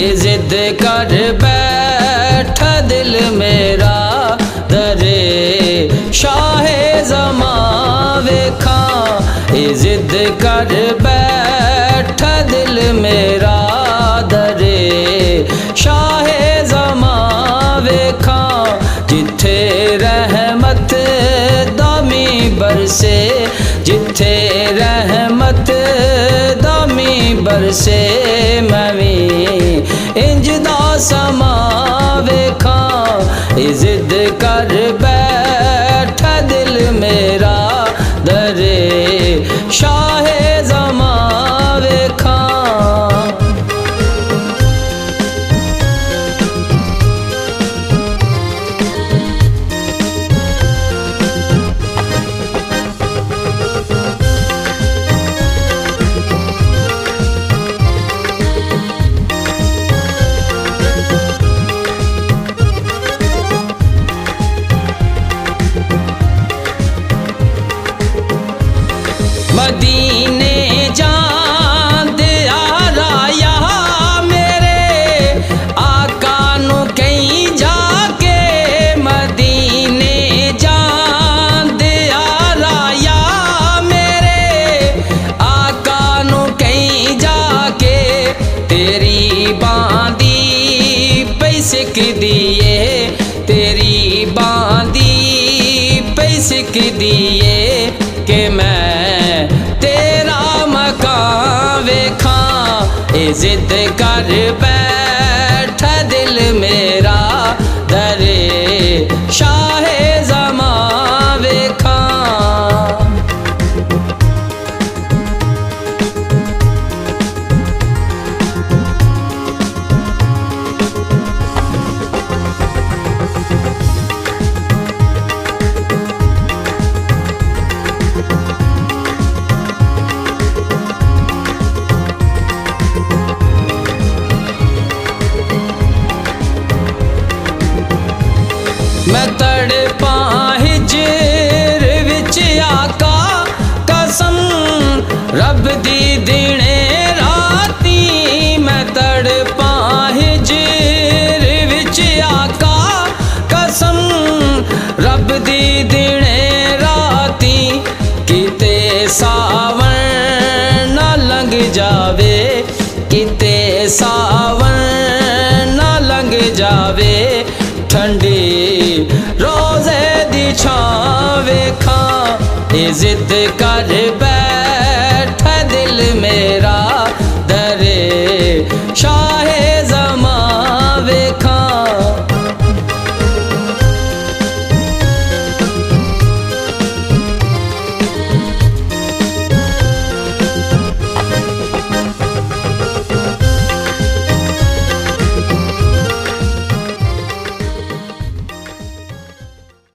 ये जिद कर बैठा दिल मेरा दरे शाहे ज़मा वेखा। ये जिद कर बैठा दिल मेरा दरे शाहे ज़मा वेखा। जिथे रहमत दामी बरसे, जिथे रहमत दामी बरसे, मैं भी इंज दा समा वेखा। ये जिद कर बैठा दिल मेरा दरे शाहे ज़मा वेखा। मदीने जान दिया राया मेरे आका नू कहीं जाके। मदीने जान दिया राया मेरे आका नू कहीं जाके। तेरी बांदी पैसिक दिए, तेरी बांदी पैसिक दिए कि मैं तेरा मकान वेखा। ये जिद कर बैठा दिल मेरा दरे शाहे ज़मा वेखा। मैं तड़पा हिजर विच आका कसम रब दी दिने राती। मैं तड़पा हिजर विच आका कसम रब दी दिने राती। किते सावन ना लंघ जावे, किते सावन ना लंघ जावे। ठंडी रोज़े दी छां वेखा। ये जिद कर